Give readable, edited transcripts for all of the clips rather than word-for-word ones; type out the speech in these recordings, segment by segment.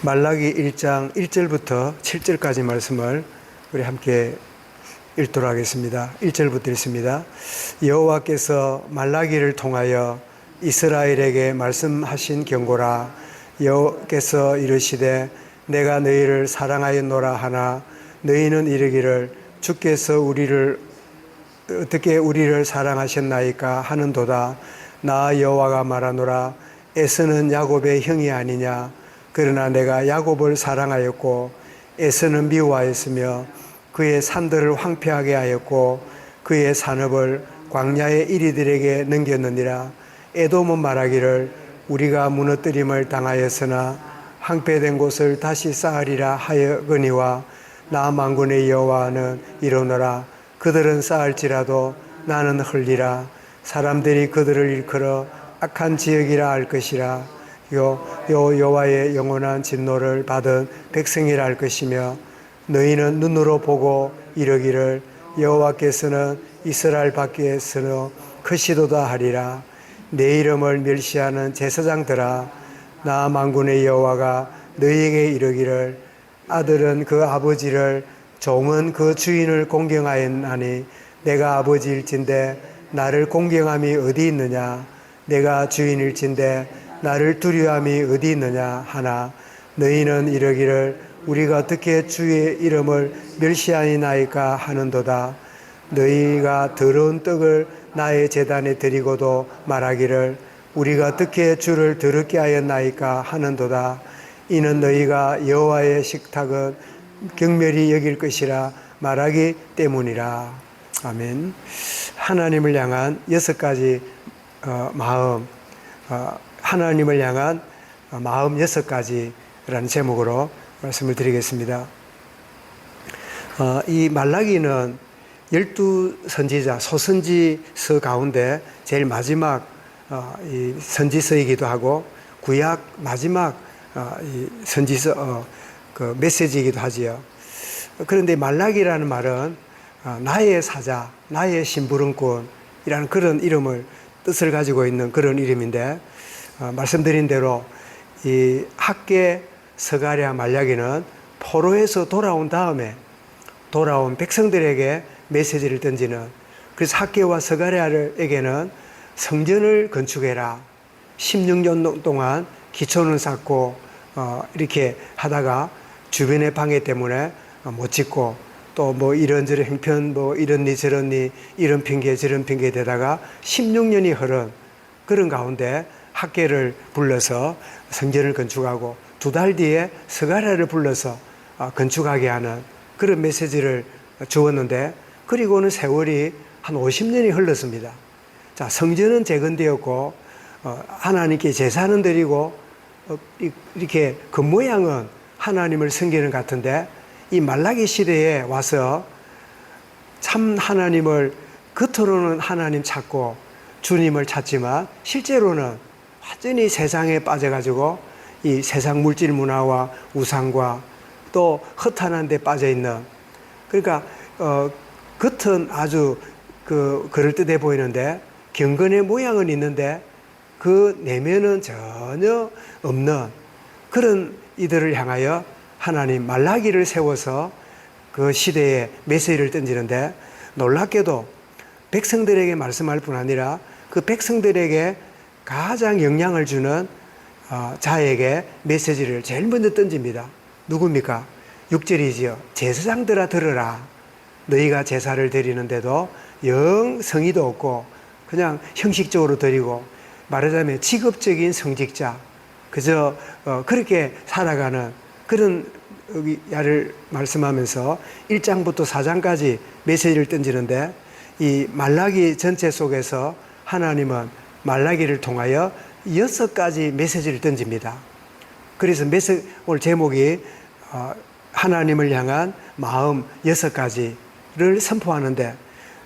말라기 1장 1절부터 7절까지 말씀을 우리 함께 읽도록 하겠습니다. 1절부터 읽습니다. 여호와께서 말라기를 통하여 이스라엘에게 말씀하신 경고라. 여호와께서 이르시되 내가 너희를 사랑하였노라 하나 너희는 이르기를 주께서 어떻게 우리를 사랑하셨나이까 하는도다. 나 여호와가 말하노라. 에서는 야곱의 형이 아니냐. 그러나 내가 야곱을 사랑하였고 에서는 미워하였으며 그의 산들을 황폐하게 하였고 그의 산업을 광야의 이리들에게 넘겼느니라. 에돔은 말하기를 우리가 무너뜨림을 당하였으나 황폐된 곳을 다시 쌓으리라 하여거니와 나 만군의 여호와는 이르노라. 그들은 쌓을지라도 나는 흘리라. 사람들이 그들을 일컬어 악한 지역이라 할 것이라. 여호와의 영원한 진노를 받은 백성이라 할 것이며 너희는 눈으로 보고 이르기를 여호와께서는 이스라엘 밖에서는 크시도다 하리라. 내 이름을 멸시하는 제사장들아, 나 만군의 여호와가 너희에게 이르기를 아들은 그 아버지를, 종은 그 주인을 공경하였나니 내가 아버지일진데 나를 공경함이 어디 있느냐. 내가 주인일진데 나를 두려움이 어디 있느냐 하나 너희는 이르기를 우리가 어떻게 주의 이름을 멸시하니나이까 하는도다. 너희가 더러운 떡을 나의 제단에 드리고도 말하기를 우리가 어떻게 주를 더럽게 하였나이까 하는도다. 이는 너희가 여호와의 식탁은 경멸히 여길 것이라 말하기 때문이라. 아멘. 하나님을 향한 6가지 마음, 하나님을 향한 마음 6가지라는 제목으로 말씀을 드리겠습니다. 이 말라기는 12선지자, 소선지서 가운데 제일 마지막 이 선지서이기도 하고 구약 마지막 이 선지서 그 메시지이기도 하지요. 그런데 말라기라는 말은 나의 사자, 나의 심부름꾼이라는 그런 뜻을 가지고 있는 그런 이름인데 말씀드린 대로 이 학개, 스가랴, 말라기는 포로에서 돌아온 다음에 돌아온 백성들에게 메시지를 던지는, 그래서 학개와 스가랴에게는 성전을 건축해라. 16년 동안 기초는 쌓고 이렇게 하다가 주변의 방해 때문에 못 짓고 또 뭐 이런저런 형편 뭐 이런니 저런니 이런 핑계 저런 핑계 대다가 16년이 흐른 그런 가운데 학개를 불러서 성전을 건축하고 2달 뒤에 스가랴를 불러서 건축하게 하는 그런 메시지를 주었는데, 그리고는 세월이 한 50년이 흘렀습니다. 자, 성전은 재건되었고 하나님께 제사는 드리고 이렇게 그 모양은 하나님을 섬기는 것 같은데 이 말라기 시대에 와서 참 하나님을 겉으로는 하나님 찾고 주님을 찾지만 실제로는 완전히 세상에 빠져가지고 이 세상 물질 문화와 우상과 또 허탄한 데 빠져있는, 그러니까 겉은 아주 그럴듯해 보이는데 경건의 모양은 있는데 그 내면은 전혀 없는 그런 이들을 향하여 하나님 말라기를 세워서 그 시대에 메시지를 던지는데, 놀랍게도 백성들에게 말씀할 뿐 아니라 그 백성들에게 가장 영향을 주는 자에게 메시지를 제일 먼저 던집니다. 누굽니까? 6절이지요. 제사장들아 들으라. 너희가 제사를 드리는데도 영 성의도 없고 그냥 형식적으로 드리고, 말하자면 직업적인 성직자, 그저 그렇게 살아가는 그런 야를 말씀하면서 1장부터 4장까지 메시지를 던지는데, 이 말라기 전체 속에서 하나님은 말라기를 통하여 6가지 메시지를 던집니다. 그래서 오늘 제목이 하나님을 향한 마음 6가지를 선포하는데,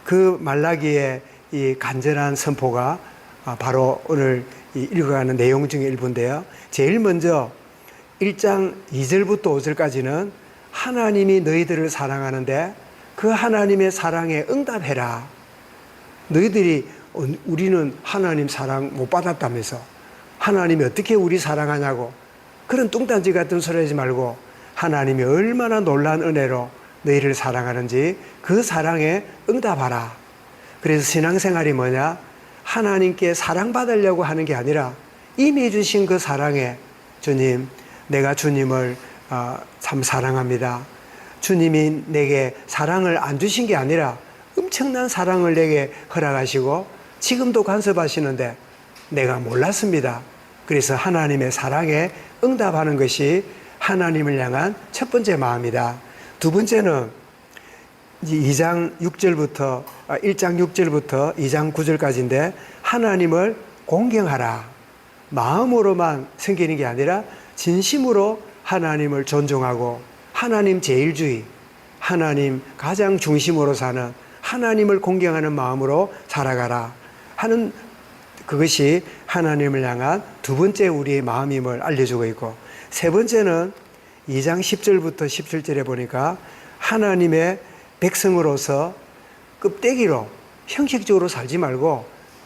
그 말라기의 이 간절한 선포가 바로 오늘 읽어가는 내용 중에 일부인데요. 제일 먼저 1장 2절부터 5절까지는 하나님이 너희들을 사랑하는데 그 하나님의 사랑에 응답해라. 너희들이 우리는 하나님 사랑 못 받았다면서 하나님이 어떻게 우리 사랑하냐고 그런 뚱딴지 같은 소리 하지 말고 하나님이 얼마나 놀라운 은혜로 너희를 사랑하는지 그 사랑에 응답하라. 그래서 신앙생활이 뭐냐? 하나님께 사랑받으려고 하는 게 아니라 이미 주신 그 사랑에 주님, 내가 주님을 참 사랑합니다. 주님이 내게 사랑을 안 주신 게 아니라 엄청난 사랑을 내게 허락하시고 지금도 간섭하시는데 내가 몰랐습니다. 그래서 하나님의 사랑에 응답하는 것이 하나님을 향한 첫 번째 마음이다. 두 번째는 1장 6절부터 2장 9절까지인데 하나님을 공경하라. 마음으로만 섬기는 게 아니라 진심으로 하나님을 존중하고 하나님 제일주의, 하나님 가장 중심으로 사는 하나님을 공경하는 마음으로 살아가라 하는 그것이 하나님을 향한 두 번째 우리의 마음임을 알려주고 있고, 세 번째는 2장 10절부터 17절에 보니까 하나님의 백성으로서 껍데기로 형식적으로 살지 말고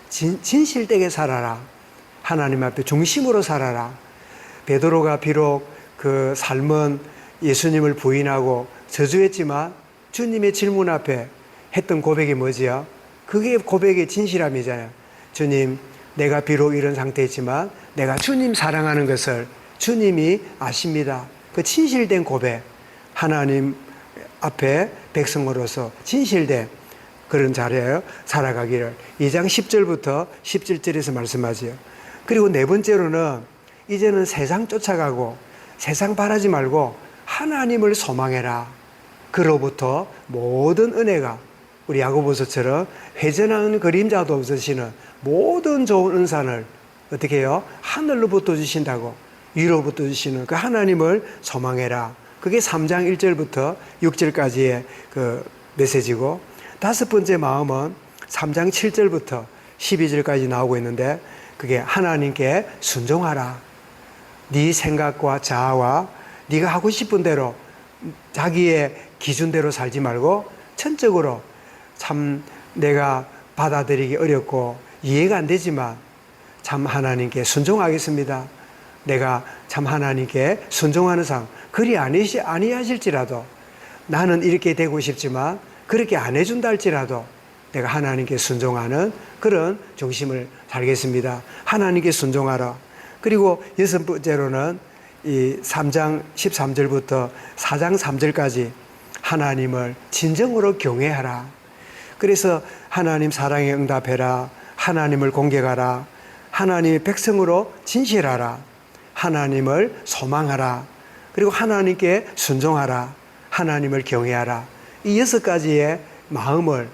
진실되게 살아라. 하나님 앞에 중심으로 살아라. 베드로가 비록 그 삶은 예수님을 부인하고 저주했지만 주님의 질문 앞에 했던 고백이 뭐지요? 그게 고백의 진실함이잖아요. 주님, 내가 비록 이런 상태였지만 내가 주님 사랑하는 것을 주님이 아십니다. 그 진실된 고백, 하나님 앞에 백성으로서 진실된 그런 자리에 살아가기를 2장 10절부터 17절에서 말씀하지요. 그리고 네 번째로는 이제는 세상 쫓아가고 세상 바라지 말고 하나님을 소망해라. 그로부터 모든 은혜가 우리 야고보서처럼 회전하는 그림자도 없으시는 모든 좋은 은산을 어떻게 해요? 하늘로부터 주신다고, 위로부터 주시는 그 하나님을 소망해라. 그게 3장 1절부터 6절까지의 그 메시지고, 다섯 번째 마음은 3장 7절부터 12절까지 나오고 있는데 그게 하나님께 순종하라. 네 생각과 자아와 네가 하고 싶은 대로 자기의 기준대로 살지 말고 전적으로 참 내가 받아들이기 어렵고 이해가 안 되지만 참 하나님께 순종하겠습니다. 내가 참 하나님께 순종하는 삶, 그리 아니하실지라도 나는 이렇게 되고 싶지만 그렇게 안 해준다 할지라도 내가 하나님께 순종하는 그런 중심을 살겠습니다. 하나님께 순종하라. 그리고 여섯 번째로는 이 3장 13절부터 4장 3절까지 하나님을 진정으로 경외하라. 그래서 하나님 사랑에 응답해라. 하나님을 공경하라. 하나님의 백성으로 진실하라. 하나님을 소망하라. 그리고 하나님께 순종하라. 하나님을 경외하라. 이 여섯 가지의 마음을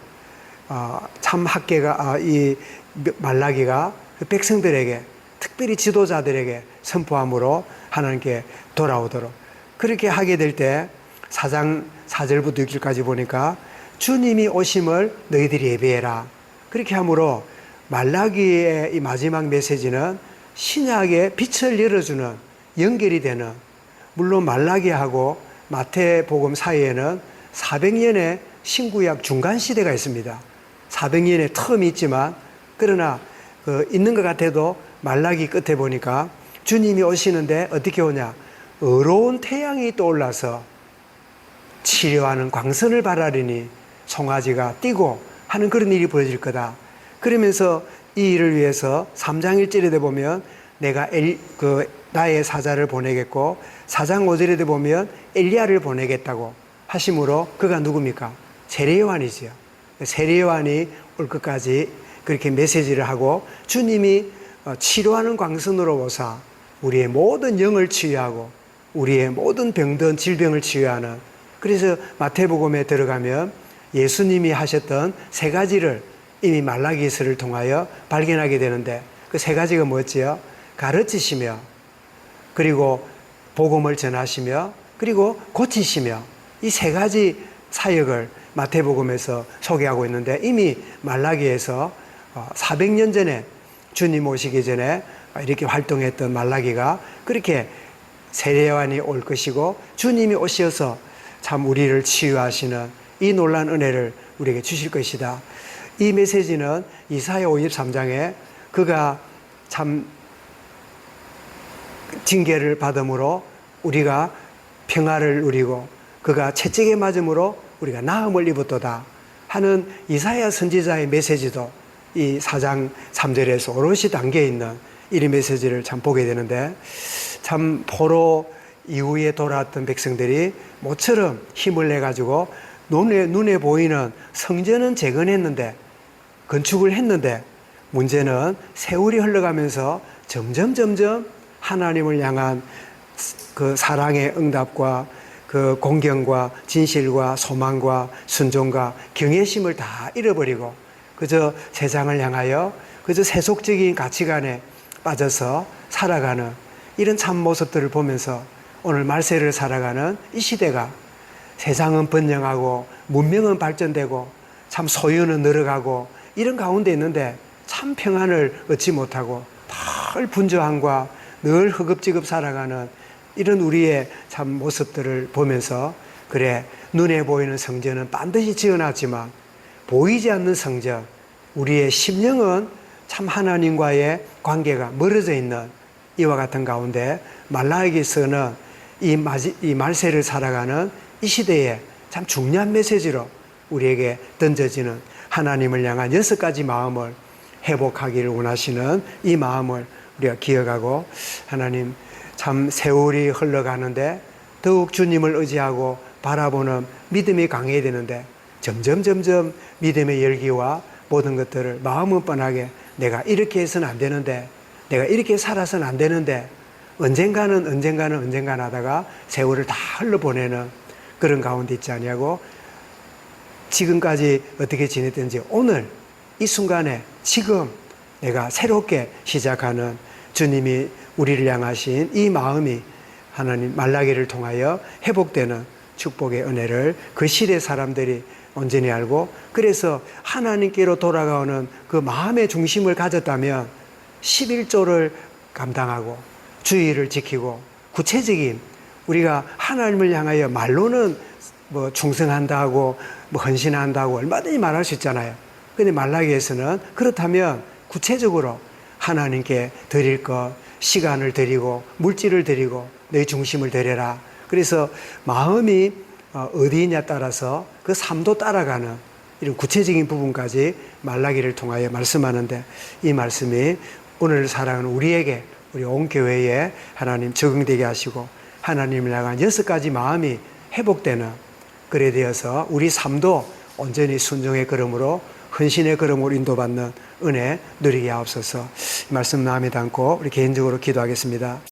참 학계가 이 말라기가 백성들에게, 특별히 지도자들에게 선포함으로 하나님께 돌아오도록 그렇게 하게 될 때 4장 4절부터 6절까지 보니까 주님이 오심을 너희들이 예배해라. 그렇게 함으로 말라기의 이 마지막 메시지는 신약의 빛을 열어주는, 연결이 되는, 물론 말라기하고 마태복음 사이에는 400년의 신구약 중간 시대가 있습니다. 400년의 텀이 있지만 그러나 있는 것 같아도 말라기 끝에 보니까 주님이 오시는데 어떻게 오냐? 어로운 태양이 떠올라서 치료하는 광선을 바라리니 송아지가 뛰고 하는 그런 일이 벌어질 거다. 그러면서 이 일을 위해서 3장 1절에 보면 내가 나의 사자를 보내겠고 4장 5절에 보면 엘리야를 보내겠다고 하심으로 그가 누굽니까? 세례 요한이지요. 세례 요한이 올 것까지 그렇게 메시지를 하고 주님이 치료하는 광선으로 오사 우리의 모든 영을 치유하고 우리의 모든 병든 질병을 치유하는, 그래서 마태복음에 들어가면 예수님이 하셨던 세 가지를 이미 말라기서를 통하여 발견하게 되는데 그 세 가지가 뭐지요? 가르치시며, 그리고 복음을 전하시며, 그리고 고치시며, 이 세 가지 사역을 마태복음에서 소개하고 있는데 이미 말라기에서 400년 전에 주님 오시기 전에 이렇게 활동했던 말라기가 그렇게 세례요한이 올 것이고 주님이 오셔서 참 우리를 치유하시는 이 놀라운 은혜를 우리에게 주실 것이다. 이 메시지는 이사야 53장에 그가 참 징계를 받음으로 우리가 평화를 누리고 그가 채찍에 맞음으로 우리가 나음을 입었도다 하는 이사야 선지자의 메시지도 이 4장 3절에서 오롯이 담겨 있는 이 메시지를 참 보게 되는데, 참 포로 이후에 돌아왔던 백성들이 모처럼 힘을 내가지고 눈에 보이는 성전은 재건했는데, 건축을 했는데, 문제는 세월이 흘러가면서 점점 하나님을 향한 그 사랑의 응답과 그 공경과 진실과 소망과 순종과 경외심을 다 잃어버리고 그저 세상을 향하여 그저 세속적인 가치관에 빠져서 살아가는 이런 참 모습들을 보면서 오늘 말세를 살아가는 이 시대가, 세상은 번영하고 문명은 발전되고 참 소유는 늘어가고 이런 가운데 있는데 참 평안을 얻지 못하고 늘 분주함과 늘 허겁지겁 살아가는 이런 우리의 참 모습들을 보면서, 그래, 눈에 보이는 성전은 반드시 지어놨지만 보이지 않는 성전, 우리의 심령은 참 하나님과의 관계가 멀어져 있는 이와 같은 가운데 말라기서는 이 말세를 살아가는 이 시대에 참 중요한 메시지로 우리에게 던져지는 하나님을 향한 6가지 마음을 회복하기를 원하시는 이 마음을 우리가 기억하고, 하나님 참 세월이 흘러가는데 더욱 주님을 의지하고 바라보는 믿음이 강해야 되는데 점점 믿음의 열기와 모든 것들을 마음은 뻔하게 내가 이렇게 해서는 안 되는데, 내가 이렇게 살아서는 안 되는데, 언젠가는 하다가 세월을 다 흘러보내는 그런 가운데 있지 않냐고, 지금까지 어떻게 지냈든지 오늘 이 순간에 지금 내가 새롭게 시작하는 주님이 우리를 향하신 이 마음이 하나님 말라기를 통하여 회복되는 축복의 은혜를 그 시대 사람들이 온전히 알고, 그래서 하나님께로 돌아가는 그 마음의 중심을 가졌다면 11조를 감당하고 주의를 지키고 구체적인, 우리가 하나님을 향하여 말로는 뭐 충성한다고 뭐 헌신한다고 얼마든지 말할 수 있잖아요. 근데 말라기에서는 그렇다면 구체적으로 하나님께 드릴 것, 시간을 드리고 물질을 드리고 내 중심을 드려라. 그래서 마음이 어디냐 따라서 그 삶도 따라가는 이런 구체적인 부분까지 말라기를 통하여 말씀하는데, 이 말씀이 오늘 사랑하는 우리에게, 우리 온 교회에 하나님 적용되게 하시고 하나님을 향한 6가지 마음이 회복되는, 그래 되어서 우리 삶도 온전히 순종의 걸음으로 헌신의 걸음으로 인도받는 은혜 누리게 하옵소서. 이 말씀 마음에 담고 우리 개인적으로 기도하겠습니다.